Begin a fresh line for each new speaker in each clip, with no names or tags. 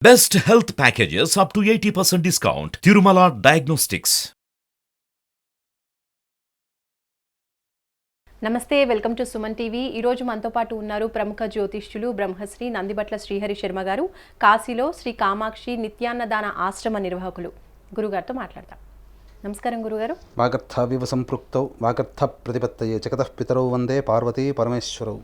Best health packages up to 80% discount. Tirumala Diagnostics.
నమస్తే, welcome to Suman TV. ఈరోజు మనతో పాటు ఉన్నారు ప్రముఖ జ్యోతిష్యులు బ్రహ్మశ్రీ నందిబట్ల శ్రీహరి శర్మ గారు, కాశీలో శ్రీ కామాక్షి నిత్యాన్నదాన ఆశ్రమ నిర్వాహకులు. గురుగారితో మాట్లాడతాం. నమస్కారం గురుగారు.
వాగర్థావివ సంపృక్తౌ వాగర్థ ప్రతిపత్తయే జగతః పితరౌ వందే పార్వతీ పరమేశ్వరౌ.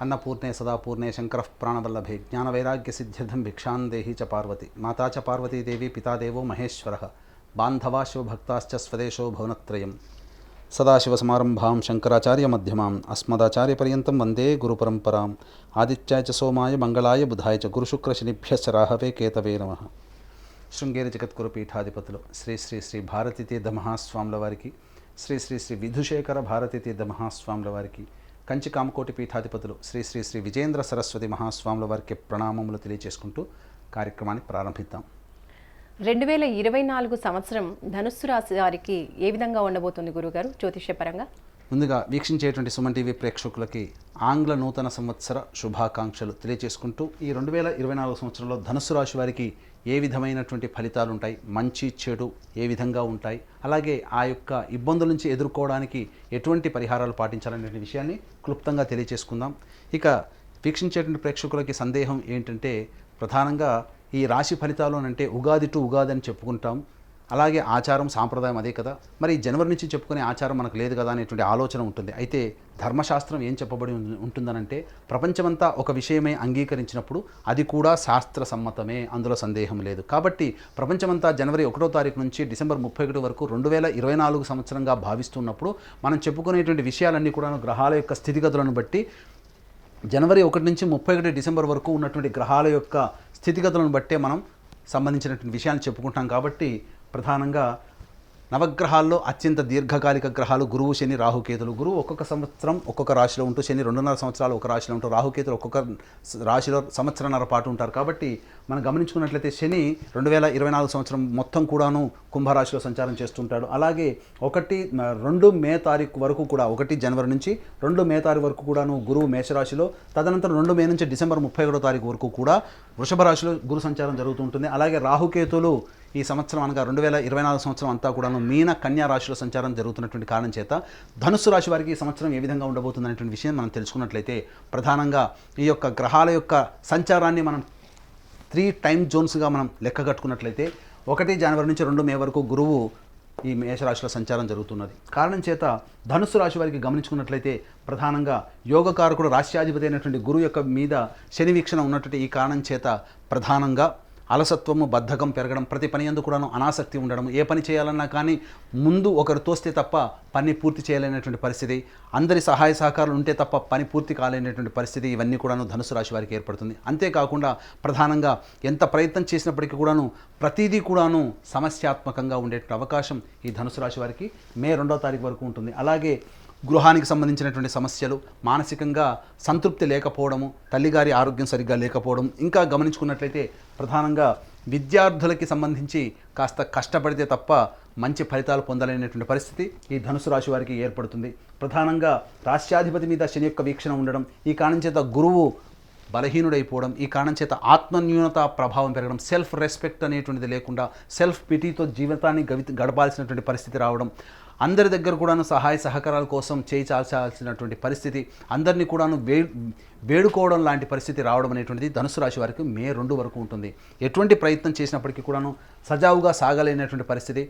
అన్నపూర్ణే సదాపూర్ణే శంకరః ప్రాణవల్లభే జ్ఞానవైరాగ్య సిద్ధ్యర్థం భిక్షాం దేహి చ పార్వతి. మాతా చ పార్వతీదేవి పితాదేవో మహేశ్వరః. బాంధవా శివభక్తాశ్చ స్వదేశో భువనత్రయం. సదాశివసమారంభాం శంకరాచార్య మధ్యమాం అస్మదాచార్యపర్యంతం వందే గురుపరంపరాం. ఆదిత్యాయ చ సోమాయ మంగళాయ బుధాయ చ గురుశుక్రశనిభ్యశ్చ రాహవే కేతవే నమః. శృంగేరి జగద్గురు పీఠాధిపతులు శ్రీ శ్రీ శ్రీ భారతీతీర్థ మహాస్వాముల వారికి, శ్రీ శ్రీ శ్రీ విధుశేఖర భారతీతీర్థ మహాస్వాముల వారికి, కంచి కామకోటి పీఠాధిపతులు శ్రీ శ్రీ శ్రీ విజేంద్ర సరస్వతి మహాస్వాముల వారికి ప్రణామములు తెలియజేసుకుంటూ కార్యక్రమాన్ని ప్రారంభిద్దాం.
2024 సంవత్సరం ధనుస్సు రాశి వారికి ఏ విధంగా ఉండబోతుంది గురుగారు జ్యోతిష్యపరంగా?
ముందుగా వీక్షించేటువంటి సుమన్ టీవీ ప్రేక్షకులకి ఆంగ్ల నూతన సంవత్సర శుభాకాంక్షలు తెలియజేసుకుంటూ, ఈ 2024 సంవత్సరంలో ధనుస్సు రాశి వారికి ఏ విధమైనటువంటి ఫలితాలు ఉంటాయి, మంచి చెడు ఏ విధంగా ఉంటాయి, అలాగే ఆ యొక్క ఇబ్బందుల నుంచి ఎదుర్కోవడానికి ఎటువంటి పరిహారాలు పాటించాలనే విషయాన్ని క్లుప్తంగా తెలియజేసుకుందాం. ఇక వీక్షించేటువంటి ప్రేక్షకులకి సందేహం ఏంటంటే, ప్రధానంగా ఈ రాశి ఫలితాలు అంటే ఉగాది టు ఉగాది అని చెప్పుకుంటాం, అలాగే ఆచారం సాంప్రదాయం అదే కదా, మరి జనవరి నుంచి చెప్పుకునే ఆచారం మనకు లేదు కదా అనేటువంటి ఆలోచన ఉంటుంది. అయితే ధర్మశాస్త్రం ఏం చెప్పబడి ఉంటుందనంటే, ప్రపంచమంతా ఒక విషయమే అంగీకరించినప్పుడు అది కూడా శాస్త్ర సమ్మతమే, అందులో సందేహం లేదు. కాబట్టి ప్రపంచమంతా జనవరి 1వ తారీఖు నుంచి డిసెంబర్ 31 వరకు 2024 సంవత్సరంగా భావిస్తున్నప్పుడు మనం చెప్పుకునేటువంటి విషయాలన్నీ కూడా గ్రహాల యొక్క స్థితిగతులను బట్టి జనవరి 1 నుంచి 31 డిసెంబర్ వరకు ఉన్నటువంటి గ్రహాల యొక్క స్థితిగతులను బట్టే మనం సంబంధించినటువంటి విషయాన్ని చెప్పుకుంటాం. కాబట్టి ప్రధానంగా నవగ్రహాల్లో అత్యంత దీర్ఘకాలిక గ్రహాలు గురువు, శని, రాహుకేతులు. గురువు ఒక్కొక్క సంవత్సరం ఒక్కొక్క రాశిలో ఉంటూ, శని 2.5 సంవత్సరాలు ఒక రాశిలో ఉంటూ, రాహుకేతులు ఒక్కొక్క రాశిలో సంవత్సరన్నర పాటు ఉంటారు. కాబట్టి మనం గమనించుకున్నట్లయితే శని 2024 సంవత్సరం మొత్తం కూడాను కుంభరాశిలో సంచారం చేస్తుంటాడు. అలాగే 2 మే తారీఖు వరకు కూడా, 1 జనవరి నుంచి 2 మే తారీఖు వరకు కూడాను గురువు మేషరాశిలో, తదనంతరం 2 మే నుంచి డిసెంబర్ 31 తారీఖు వరకు కూడా వృషభ రాశిలో గురు సంచారం జరుగుతూ ఉంటుంది. అలాగే రాహుకేతులు ఈ సంవత్సరం అనగా 2024 సంవత్సరం అంతా కూడాను మీన కన్యా రాశిలో సంచారం జరుగుతున్నటువంటి కారణం చేత ధనుస్సు రాశి వారికి ఈ సంవత్సరం ఏ విధంగా ఉండబోతుంది అనేటువంటి విషయం మనం తెలుసుకున్నట్లయితే, ప్రధానంగా ఈ యొక్క గ్రహాల యొక్క సంచారాన్ని మనం 3 టైమ్ జోన్స్గా మనం లెక్క కట్టుకున్నట్లయితే, 1 జనవరి నుంచి 2 మే వరకు గురువు ఈ మేషరాశిలో సంచారం జరుగుతున్నది. కారణం చేత ధనుస్సు రాశి వారికి గమనించుకున్నట్లయితే, ప్రధానంగా యోగకారకుడు రాశ్యాధిపతి అయినటువంటి గురువు యొక్క మీద శని వీక్షణ ఉన్నటువంటి ఈ కారణం చేత ప్రధానంగా అలసత్వము, బద్ధకం పెరగడం, ప్రతి పని యందు కూడాను అనాసక్తి ఉండడం, ఏ పని చేయాలన్నా కానీ ముందు ఒకరు తోస్తే తప్ప పని పూర్తి చేయలేనటువంటి పరిస్థితి, అందరి సహాయ సహకారాలు ఉంటే తప్ప పని పూర్తి కాలేనటువంటి పరిస్థితి, ఇవన్నీ కూడాను ధనుసు రాశి వారికి ఏర్పడుతుంది. అంతేకాకుండా ప్రధానంగా ఎంత ప్రయత్నం చేసినప్పటికీ కూడాను ప్రతిదీ కూడాను సమస్యాత్మకంగా ఉండేటువంటి అవకాశం ఈ ధనుసు రాశి వారికి మే 2వ తారీఖు వరకు ఉంటుంది. అలాగే గృహానికి సంబంధించినటువంటి సమస్యలు, మానసికంగా సంతృప్తి లేకపోవడము, తల్లిగారి ఆరోగ్యం సరిగ్గా లేకపోవడం, ఇంకా గమనించుకున్నట్లయితే ప్రధానంగా విద్యార్థులకి సంబంధించి కాస్త కష్టపడితే తప్ప మంచి ఫలితాలు పొందలేనటువంటి పరిస్థితి ఈ ధనుసు రాశి వారికి ఏర్పడుతుంది. ప్రధానంగా రాశ్యాధిపతి మీద శని యొక్క వీక్షణ ఉండడం, ఈ కారణం చేత గురువు బలహీనుడైపోవడం, ఈ కారణం చేత ఆత్మన్యూనత ప్రభావం పెరగడం, సెల్ఫ్ రెస్పెక్ట్ అనేటువంటిది లేకుండా సెల్ఫ్ పిటీతో జీవితాన్ని గడపాల్సినటువంటి పరిస్థితి రావడం, అందరి దగ్గర కూడాను సహాయ సహకారాల కోసం చేయించాల్సినటువంటి పరిస్థితి, అందరినీ కూడాను వేడుకోవడం లాంటి పరిస్థితి రావడం అనేటువంటిది ధనుసు రాశి వారికి మే 2 వరకు ఉంటుంది. ఎటువంటి ప్రయత్నం చేసినప్పటికీ కూడాను సజావుగా సాగలేనటువంటి పరిస్థితి,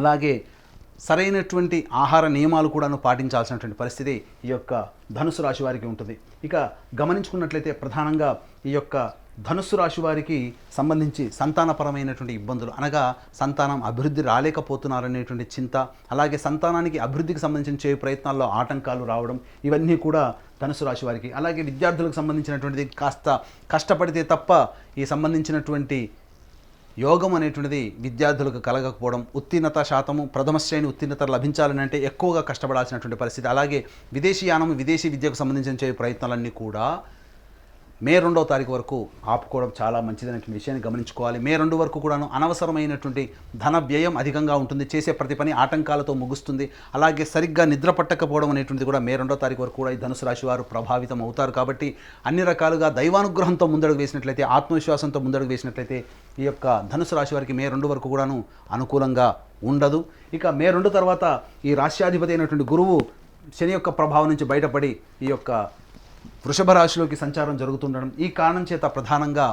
అలాగే సరైనటువంటి ఆహార నియమాలు కూడాను పాటించాల్సినటువంటి పరిస్థితి ఈ యొక్క ధనుసు రాశి వారికి ఉంటుంది. ఇక గమనించుకున్నట్లయితే ప్రధానంగా ఈ యొక్క ధనుస్సు రాశి వారికి సంబంధించి సంతానపరమైనటువంటి ఇబ్బందులు, అనగా సంతానం అభివృద్ధి రాలేకపోతున్నారనేటువంటి చింత, అలాగే సంతానానికి అభివృద్ధికి సంబంధించిన ప్రయత్నాల్లో ఆటంకాలు రావడం, ఇవన్నీ కూడా ధనుసు రాశి వారికి. అలాగే విద్యార్థులకు సంబంధించినటువంటిది కాస్త కష్టపడితే తప్ప ఈ సంబంధించినటువంటి యోగం అనేటువంటిది విద్యార్థులకు కలగకపోవడం, ఉత్తీర్ణత శాతము, ప్రథమ శ్రేణి ఉత్తీర్ణత లభించాలని అంటే ఎక్కువగా కష్టపడాల్సినటువంటి పరిస్థితి, అలాగే విదేశీయానం, విదేశీ విద్యకు సంబంధించిన ప్రయత్నాలన్నీ కూడా మే 2వ తారీఖు వరకు ఆపుకోవడం చాలా మంచిదనేటువంటి విషయాన్ని గమనించుకోవాలి. మే 2 వరకు కూడాను అనవసరమైనటువంటి ధన వ్యయం అధికంగా ఉంటుంది. చేసే ప్రతి పని ఆటంకాలతో ముగుస్తుంది. అలాగే సరిగ్గా నిద్ర పట్టకపోవడం అనేటువంటిది కూడా మే 2వ తారీఖు వరకు కూడా ఈ ధనుసు రాశి వారు ప్రభావితం అవుతారు. కాబట్టి అన్ని రకాలుగా దైవానుగ్రహంతో ముందడుగు వేసినట్లయితే, ఆత్మవిశ్వాసంతో ముందడుగు వేసినట్లయితే ఈ యొక్క ధనుసు రాశి వారికి మే 2 వరకు కూడాను అనుకూలంగా ఉండదు. ఇక మే 2 తర్వాత ఈ రాశ్యాధిపతి అయినటువంటి గురువు శని యొక్క ప్రభావం నుంచి బయటపడి ఈ యొక్క వృషభ రాశిలోకి సంచారం జరుగుతుండడం, ఈ కారణం చేత ప్రధానంగా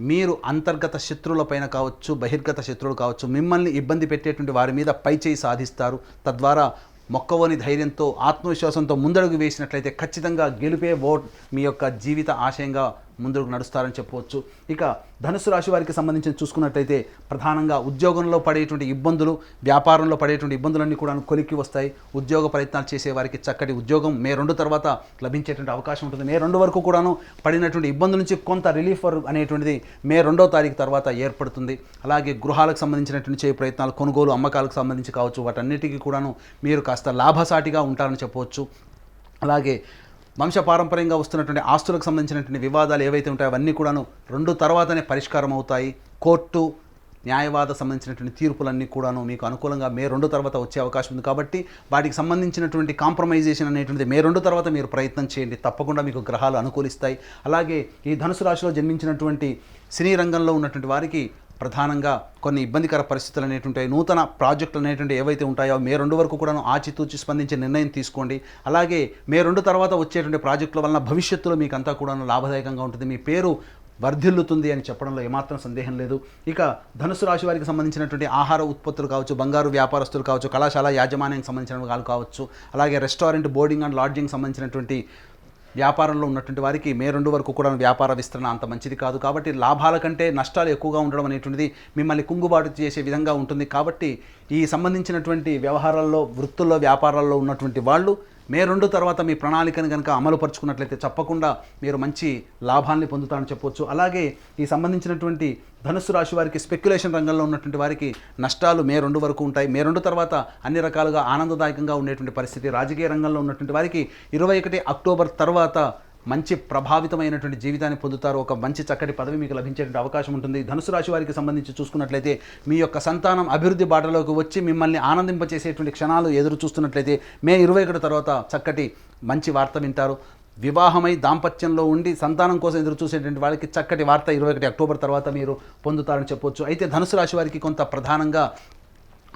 మీరు అంతర్గత శత్రువులపైన కావచ్చు, బహిర్గత శత్రువులు కావచ్చు, మిమ్మల్ని ఇబ్బంది పెట్టేటువంటి వారి మీద పైచేయి సాధిస్తారు. తద్వారా మొక్కవోని ధైర్యంతో ఆత్మవిశ్వాసంతో ముందడుగు వేసినట్లయితే ఖచ్చితంగా గెలుపే మీ యొక్క జీవిత ఆశయంగా ముందుకు నడుస్తారని చెప్పవచ్చు. ఇక ధనుసు రాశి వారికి సంబంధించి చూసుకున్నట్లయితే ప్రధానంగా ఉద్యోగంలో పడేటువంటి ఇబ్బందులు, వ్యాపారంలో పడేటువంటి ఇబ్బందులన్నీ కూడా కొలిక్కి వస్తాయి. ఉద్యోగ ప్రయత్నాలు చేసే వారికి చక్కటి ఉద్యోగం మే 2 తర్వాత లభించేటువంటి అవకాశం ఉంటుంది. మే 2 వరకు కూడాను పడినటువంటి ఇబ్బందుల నుంచి కొంత రిలీఫ్ అనేటువంటిది మే 2వ తారీఖు తర్వాత ఏర్పడుతుంది. అలాగే గృహాలకు సంబంధించినటువంటి చేయ ప్రయత్నాలు, కొనుగోలు అమ్మకాలకు సంబంధించి కావచ్చు, వాటన్నిటికీ కూడాను మీరు కాస్త లాభసాటిగా ఉంటారని చెప్పవచ్చు. అలాగే వంశపారంపర్యంగా వస్తున్నటువంటి ఆస్తులకు సంబంధించినటువంటి వివాదాలు ఏవైతే ఉంటాయో అవన్నీ కూడాను 2 తర్వాతనే పరిష్కారం అవుతాయి. కోర్టు న్యాయవాద సంబంధించినటువంటి తీర్పులన్నీ కూడాను మీకు అనుకూలంగా మే 2 తర్వాత వచ్చే అవకాశం ఉంది. కాబట్టి వాటికి సంబంధించినటువంటి కాంప్రమైజేషన్ అనేటువంటిది మే 2 తర్వాత మీరు ప్రయత్నం చేయండి. తప్పకుండా మీకు గ్రహాలు అనుకూలిస్తాయి. అలాగే ఈ ధనుసు రాశిలో జన్మించినటువంటి సినీ రంగంలో ఉన్నటువంటి వారికి ప్రధానంగా కొన్ని ఇబ్బందికర పరిస్థితులు అనేటువంటి నూతన ప్రాజెక్టులు అనేటువంటి ఏవైతే ఉంటాయో మే 2 వరకు కూడా ఆచితూచి స్పందించే నిర్ణయం తీసుకోండి. అలాగే మే 2 తర్వాత వచ్చేటువంటి ప్రాజెక్టుల వలన భవిష్యత్తులో మీకు అంతా కూడా లాభదాయకంగా ఉంటుంది. మీ పేరు వర్ధిల్లుతుంది అని చెప్పడంలో ఏమాత్రం సందేహం లేదు. ఇక ధనుసు రాశి వారికి సంబంధించినటువంటి ఆహార ఉత్పత్తులు కావచ్చు, బంగారు వ్యాపారస్తులు కావచ్చు, కళాశాల యాజమాన్యానికి సంబంధించిన వాళ్ళు కావచ్చు, అలాగే రెస్టారెంట్, బోర్డింగ్ అండ్ లాడ్జింగ్ సంబంధించినటువంటి వ్యాపారంలో ఉన్నటువంటి వారికి మే 2 వరకు కూడా వ్యాపార విస్తరణ అంత మంచిది కాదు. కాబట్టి లాభాల కంటే నష్టాలు ఎక్కువగా ఉండడం అనేటువంటిది మిమ్మల్ని కుంగుబాటు చేసే విధంగా ఉంటుంది. కాబట్టి ఈ సంబంధించినటువంటి వ్యవహారాల్లో, వృత్తుల్లో, వ్యాపారాల్లో ఉన్నటువంటి వాళ్ళు మే 2 తర్వాత మీ ప్రణాళికను కనుక అమలుపరుచుకున్నట్లయితే తప్పకుండా మీరు మంచి లాభాన్ని పొందుతారని చెప్పవచ్చు. అలాగే ఈ సంబంధించినటువంటి ధనుస్సు రాశి వారికి స్పెక్యులేషన్ రంగంలో ఉన్నటువంటి వారికి నష్టాలు మే 2 వరకు ఉంటాయి. మే 2 తర్వాత అన్ని రకాలుగా ఆనందదాయకంగా ఉండేటువంటి పరిస్థితి. రాజకీయ రంగంలో ఉన్నటువంటి వారికి 21 అక్టోబర్ తర్వాత మంచి ప్రభావితమైనటువంటి జీవితాన్ని పొందుతారు. ఒక మంచి చక్కటి పదవి మీకు లభించేటువంటి అవకాశం ఉంటుంది. ధనుసు రాశి వారికి సంబంధించి చూసుకున్నట్లయితే మీ యొక్క సంతానం అభివృద్ధి బాటలోకి వచ్చి మిమ్మల్ని ఆనందింపచేసేటువంటి క్షణాలు ఎదురు చూస్తున్నట్లయితే మే 21 తర్వాత చక్కటి మంచి వార్త వింటారు. వివాహమై దాంపత్యంలో ఉండి సంతానం కోసం ఎదురు చూసేటువంటి వాళ్ళకి చక్కటి వార్త 21 అక్టోబర్ తర్వాత మీరు పొందుతారని చెప్పవచ్చు. అయితే ధనుసు రాశి వారికి కొంత ప్రధానంగా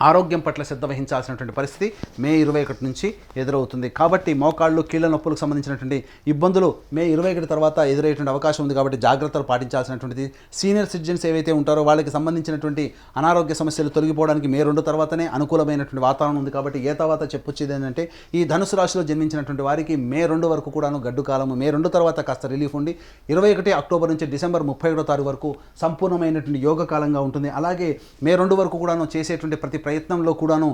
ఆరోగ్యం పట్ల శ్రద్ధ వహించాల్సినటువంటి పరిస్థితి మే 21 నుంచి ఎదురవుతుంది. కాబట్టి మోకాళ్ళు, కీళ్ళ నొప్పులకు సంబంధించినటువంటి ఇబ్బందులు మే 21 తర్వాత ఎదురయ్యేటువంటి అవకాశం ఉంది. కాబట్టి జాగ్రత్తలు పాటించాల్సినటువంటిది. సీనియర్ సిటిజన్స్ ఏవైతే ఉంటారో వాళ్ళకి సంబంధించినటువంటి అనారోగ్య సమస్యలు తొలగిపోవడానికి మే 2 తర్వాతనే అనుకూలమైనటువంటి వాతావరణం ఉంది. కాబట్టి ఏ తర్వాత చెప్పొచ్చేది ఏంటంటే ఈ ధనుసు రాశిలో జన్మించినటువంటి వారికి మే 2 వరకు కూడాను గడ్డు కాలము. మే 2 తర్వాత కాస్త రిలీఫ్ ఉండి 21 అక్టోబర్ నుంచి డిసెంబర్ 31 తారీఖు వరకు సంపూర్ణమైనటువంటి యోగ కాలంగా ఉంటుంది. అలాగే మే 2 వరకు కూడాను చేసేటువంటి ప్రతి ప్రయత్నంలో కూడాను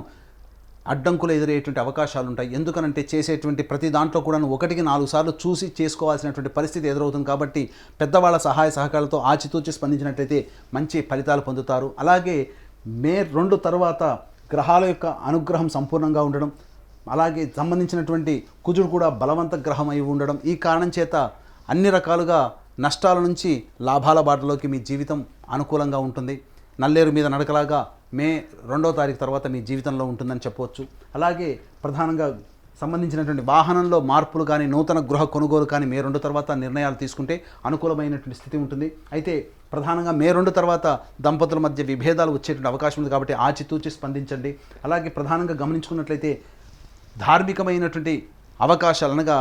అడ్డంకులు ఎదురయ్యేటువంటి అవకాశాలు ఉంటాయి. ఎందుకనంటే చేసేటువంటి ప్రతి దాంట్లో కూడాను 1కి 4 సార్లు చూసి చేసుకోవాల్సినటువంటి పరిస్థితి ఎదురవుతుంది. కాబట్టి పెద్దవాళ్ళ సహాయ సహకారాలతో ఆచితూచి స్పందించినట్లయితే మంచి ఫలితాలు పొందుతారు. అలాగే మే 2 తర్వాత గ్రహాల యొక్క అనుగ్రహం సంపూర్ణంగా ఉండడం, అలాగే సంబంధించినటువంటి కుజుడు కూడా బలవంత గ్రహం అయి ఉండడం, ఈ కారణం చేత అన్ని రకాలుగా నష్టాల నుంచి లాభాల బాటలోకి మీ జీవితం అనుకూలంగా ఉంటుంది. నల్లేరు మీద నడకలాగా మే 2వ తారీఖు తర్వాత మీ జీవితంలో ఉంటుందని చెప్పవచ్చు. అలాగే ప్రధానంగా సంబంధించినటువంటి వాహనంలో మార్పులు కానీ, నూతన గృహ కొనుగోలు కానీ మే 2 తర్వాత నిర్ణయాలు తీసుకుంటే అనుకూలమైనటువంటి స్థితి ఉంటుంది. అయితే ప్రధానంగా మే 2 తర్వాత దంపతుల మధ్య విభేదాలు వచ్చేటువంటి అవకాశం ఉంది. కాబట్టి ఆచితూచి స్పందించండి. అలాగే ప్రధానంగా గమనించుకున్నట్లయితే ధార్మికమైనటువంటి అవకాశాలు, అనగా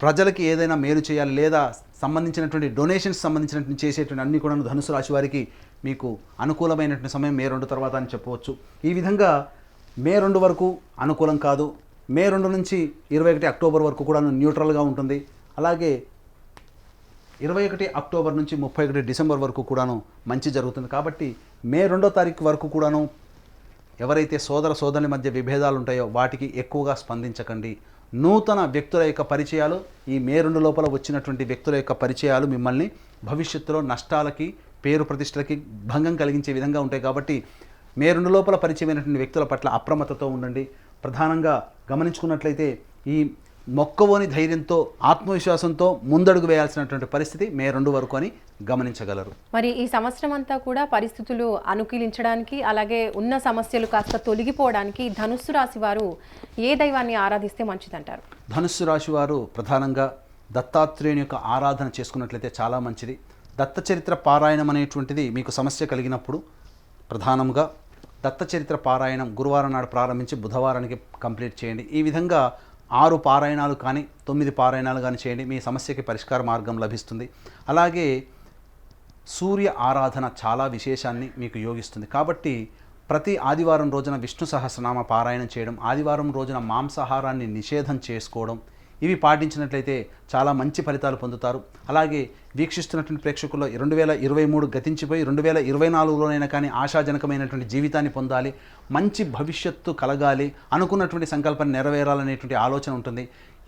ప్రజలకి ఏదైనా మేలు చేయాలి లేదా సంబంధించినటువంటి డొనేషన్స్ సంబంధించినటువంటి చేసేటువంటి అన్ని కూడా ధనుసు రాశి వారికి మీకు అనుకూలమైనటువంటి సమయం మే 2 తర్వాత అని చెప్పవచ్చు. ఈ విధంగా మే 2 వరకు అనుకూలం కాదు. మే 2 నుంచి 21 అక్టోబర్ వరకు కూడా న్యూట్రల్గా ఉంటుంది. అలాగే 21 అక్టోబర్ నుంచి 31 డిసెంబర్ వరకు కూడాను మంచి జరుగుతుంది. కాబట్టి మే 2వ తారీఖు వరకు కూడాను ఎవరైతే సోదరుల మధ్య విభేదాలు ఉంటాయో వాటికి ఎక్కువగా స్పందించకండి. నూతన వ్యక్తుల యొక్క పరిచయాలు, ఈ మే 2 లోపల వచ్చినటువంటి వ్యక్తుల యొక్క పరిచయాలు మిమ్మల్ని భవిష్యత్తులో నష్టాలకి, పేరు ప్రతిష్టలకి భంగం కలిగించే విధంగా ఉంటాయి. కాబట్టి మే 2 లోపల పరిచయమైనటువంటి వ్యక్తుల పట్ల అప్రమత్తతో ఉండండి. ప్రధానంగా గమనించుకున్నట్లయితే ఈ మొక్కవోని ధైర్యంతో ఆత్మవిశ్వాసంతో ముందడుగు వేయాల్సినటువంటి పరిస్థితి మే 2 వరకు అని గమనించగలరు.
మరి ఈ సంవత్సరం అంతా కూడా పరిస్థితులు అనుకూలించడానికి అలాగే ఉన్న సమస్యలు కాస్త తొలగిపోవడానికి ధనుస్సు రాశి వారు ఏ దైవాన్ని ఆరాధిస్తే మంచిదంటారు?
ధనుస్సు రాశి వారు ప్రధానంగా దత్తాత్రేయుని యొక్క ఆరాధన చేసుకున్నట్లయితే చాలా మంచిది. దత్త చరిత్ర పారాయణం అనేటువంటిది మీకు సమస్య కలిగినప్పుడు ప్రధానంగా దత్త చరిత్ర పారాయణం గురువారం నాడు ప్రారంభించి బుధవారానికి కంప్లీట్ చేయండి. ఈ విధంగా 6 పారాయణాలు కానీ 9 పారాయణాలు కానీ చేయండి, మీ సమస్యకి పరిష్కార మార్గం లభిస్తుంది. అలాగే సూర్య ఆరాధన చాలా విశేషాన్ని మీకు యోగిస్తుంది. కాబట్టి ప్రతి ఆదివారం రోజున విష్ణు సహస్రనామ పారాయణం చేయడం, ఆదివారం రోజున మాంసాహారాన్ని నిషేధం చేసుకోవడం, ఇవి పాటించినట్లయితే చాలా మంచి ఫలితాలు పొందుతారు. అలాగే వీక్షిస్తున్నటువంటి ప్రేక్షకుల్లో 2023 గతించిపోయి 2024లోనైనా కానీ ఆశాజనకమైనటువంటి జీవితాన్ని పొందాలి, మంచి భవిష్యత్తు కలగాలి, అనుకున్నటువంటి సంకల్పం నెరవేరాలనేటువంటి ఆలోచన ఉంటుంది.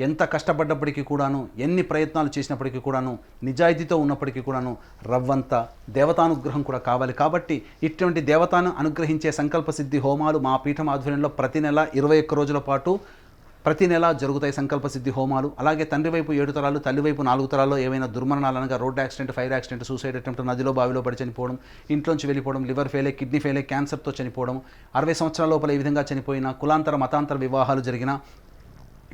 ఎంత కష్టపడ్డప్పటికీ కూడాను, ఎన్ని ప్రయత్నాలు చేసినప్పటికీ కూడాను, నిజాయితీతో ఉన్నప్పటికీ కూడాను రవ్వంత దేవతానుగ్రహం కూడా కావాలి. కాబట్టి ఇటువంటి దేవతాను అనుగ్రహించే సంకల్ప సిద్ధి హోమాలు మా పీఠం ఆధ్వర్యంలో ప్రతి నెల 21 రోజుల పాటు ప్రతి నెల జరుగుతాయి సంకల్ప సిద్ధి హోమాలు. అలాగే తండ్రి వైపు 7 తరాలు, తల్లి వైపు 4 తరాల్లో ఏవైనా దుర్మరణాలు అనగా road accident, fire accident, suicide attempt, నదిలో బావిలో పడి చనిపోవడం, ఇంట్లోంచి వెళ్ళిపోవడం, లివర్ ఫెయిలే, కిడ్నీ ఫెయిలే, క్యాన్సర్తో చనిపోవడం, 60 సంవత్సరాల లోపల ఈ విధంగా చనిపోయిన, కులాంతర మతాంతర వివాహాలు జరిగిన,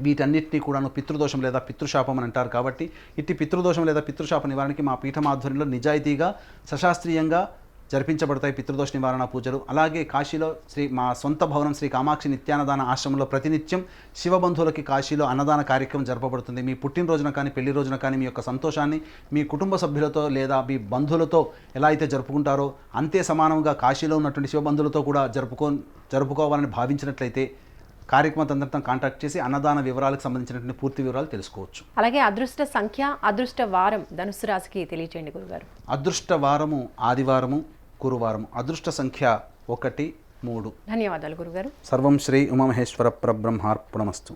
వీటన్నిటినీ కూడాను పితృదోషం లేదా పితృశాపం అని అంటారు. కాబట్టి ఇట్టి పితృదోషం లేదా పితృశాప నివారణకి మా పీఠం ఆధ్వర్యంలో నిజాయితీగా సశాస్త్రీయంగా జరిపించబడతాయి పితృదోష నివారణ పూజలు. అలాగే కాశీలో మా సొంత భవనం శ్రీ కామాక్షి నిత్యాన్నదాన ఆశ్రమంలో ప్రతినిత్యం శివబంధువులకి కాశీలో అన్నదాన కార్యక్రమం జరపబడుతుంది. మీ పుట్టినరోజున కానీ పెళ్లి రోజున కానీ మీ యొక్క సంతోషాన్ని మీ కుటుంబ సభ్యులతో లేదా మీ బంధువులతో ఎలా అయితే జరుపుకుంటారో అంతే సమానంగా కాశీలో ఉన్నటువంటి శివబంధువులతో కూడా జరుపుకోవాలని భావించినట్లయితే కార్యక్రమం తొందరగా కాంటాక్ట్ చేసి అన్నదాన వివరాలకు సంబంధించినటువంటి పూర్తి వివరాలు తెలుసుకోవచ్చు.
అలాగే అదృష్ట సంఖ్య, అదృష్ట వారం ధనుస్సు రాశికి తెలియచేయండి గురుగారు.
అదృష్ట వారము ఆదివారము, గురువారము. అదృష్ట సంఖ్య 1, 3.
ధన్యవాదాలు గురుగారు.
సర్వం శ్రీ ఉమామహేశ్వర పరబ్రహ్మార్పణమస్తు.